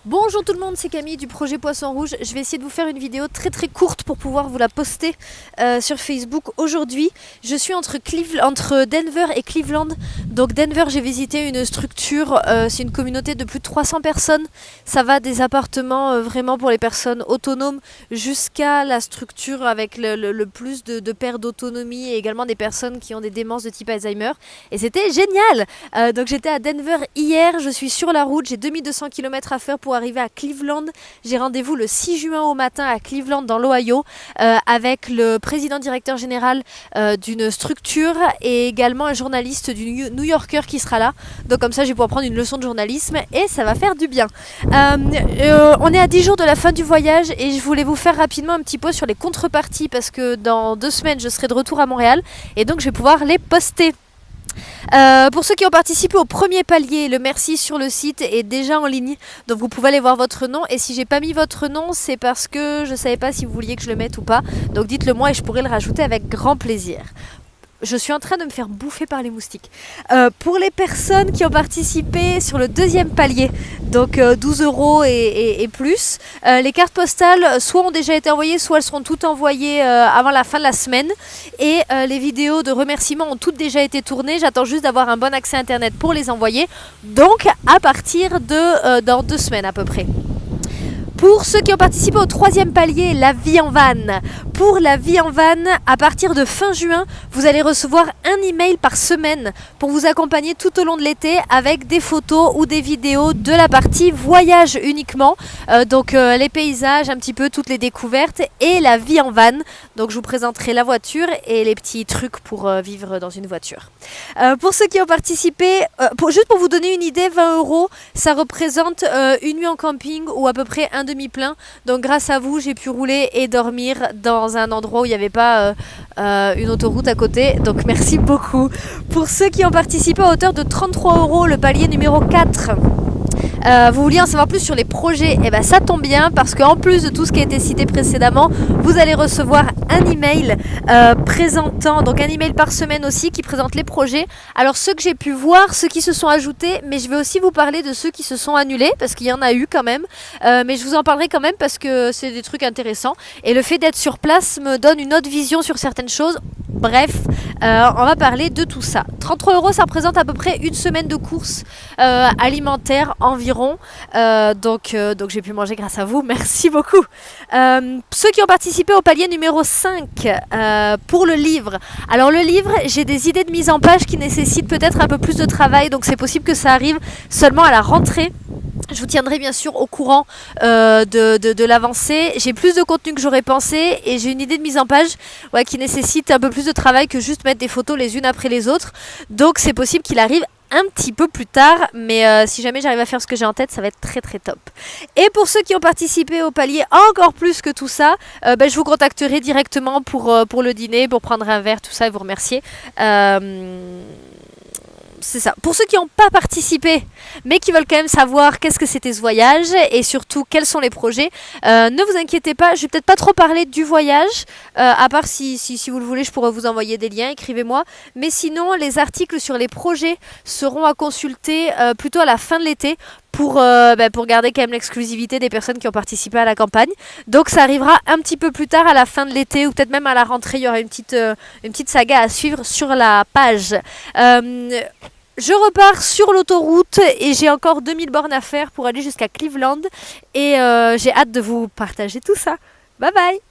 Bonjour tout le monde, c'est Camille du projet Poisson Rouge. Je vais essayer de vous faire une vidéo très courte pour pouvoir vous la poster sur Facebook aujourd'hui. Je suis entre Denver et Cleveland. Donc Denver, j'ai visité une structure, c'est une communauté de plus de 300 personnes. Ça va des appartements vraiment pour les personnes autonomes jusqu'à la structure avec le plus de paires d'autonomie et également des personnes qui ont des démences de type Alzheimer. Et c'était génial. Donc j'étais à Denver hier, je suis sur la route, j'ai 2200 km à faire pour arriver à Cleveland. J'ai rendez-vous le 6 juin au matin à Cleveland dans l'Ohio avec le président directeur général d'une structure et également un journaliste du New Yorker qui sera là. Donc comme ça je vais pouvoir prendre une leçon de journalisme et ça va faire du bien. On est à 10 jours de la fin du voyage et je voulais vous faire rapidement un petit point sur les contreparties parce que dans 2 semaines je serai de retour à Montréal et donc je vais pouvoir les poster. Pour ceux qui ont participé au premier palier, le merci sur le site est déjà en ligne, donc vous pouvez aller voir votre nom. Et si j'ai pas mis votre nom, c'est parce que je savais pas si vous vouliez que je le mette ou pas. Donc dites-le moi et je pourrai le rajouter avec grand plaisir. Je suis en train de me faire bouffer par les moustiques. Pour les personnes qui ont participé sur le deuxième palier, donc 12 € et plus, les cartes postales soit ont déjà été envoyées, soit elles seront toutes envoyées avant la fin de la semaine. Et les vidéos de remerciements ont toutes déjà été tournées. J'attends juste d'avoir un bon accès internet pour les envoyer. Donc à partir de dans 2 semaines à peu près. Pour ceux qui ont participé au troisième palier, la vie en van. Pour la vie en van, à partir de fin juin, vous allez recevoir un email par semaine pour vous accompagner tout au long de l'été avec des photos ou des vidéos de la partie voyage uniquement. Donc les paysages, un petit peu toutes les découvertes et la vie en van. Donc je vous présenterai la voiture et les petits trucs pour vivre dans une voiture. Pour ceux qui ont participé, juste pour vous donner une idée, 20 €, ça représente une nuit en camping ou à peu près un demi-plein. Donc grâce à vous, j'ai pu rouler et dormir dans un endroit où il n'y avait pas une autoroute à côté. Donc merci beaucoup. Pour ceux qui ont participé à hauteur de 33 €, le palier numéro 4. Vous vouliez en savoir plus sur les projets, et bien ça tombe bien parce qu'en plus de tout ce qui a été cité précédemment, vous allez recevoir un email présentant, donc un email par semaine aussi qui présente les projets. Alors ceux que j'ai pu voir, ceux qui se sont ajoutés, mais je vais aussi vous parler de ceux qui se sont annulés parce qu'il y en a eu quand même, mais je vous en parlerai quand même parce que c'est des trucs intéressants et le fait d'être sur place me donne une autre vision sur certaines choses. Bref, on va parler de tout ça. 33 €, ça représente à peu près une semaine de courses alimentaires environ. Donc j'ai pu manger grâce à vous. Merci beaucoup. Ceux qui ont participé au palier numéro 5 pour le livre. Alors le livre, j'ai des idées de mise en page qui nécessitent peut-être un peu plus de travail. Donc c'est possible que ça arrive seulement à la rentrée. Je vous tiendrai bien sûr au courant de l'avancée. J'ai plus de contenu que j'aurais pensé et j'ai une idée de mise en page qui nécessite un peu plus de travail que juste mettre des photos les unes après les autres. Donc c'est possible qu'il arrive un petit peu plus tard, mais si jamais j'arrive à faire ce que j'ai en tête, ça va être très top. Et pour ceux qui ont participé au palier encore plus que tout ça, je vous contacterai directement pour le dîner, pour prendre un verre, tout ça et vous remercier. C'est ça. Pour ceux qui n'ont pas participé, mais qui veulent quand même savoir qu'est-ce que c'était ce voyage et surtout quels sont les projets, ne vous inquiétez pas, je vais peut-être pas trop parler du voyage, à part si vous le voulez, je pourrais vous envoyer des liens, écrivez-moi. Mais sinon, les articles sur les projets seront à consulter plutôt à la fin de l'été pour garder quand même l'exclusivité des personnes qui ont participé à la campagne. Donc ça arrivera un petit peu plus tard à la fin de l'été ou peut-être même à la rentrée, il y aura une petite saga à suivre sur la page. Je repars sur l'autoroute et j'ai encore 2000 bornes à faire pour aller jusqu'à Cleveland et j'ai hâte de vous partager tout ça. Bye bye!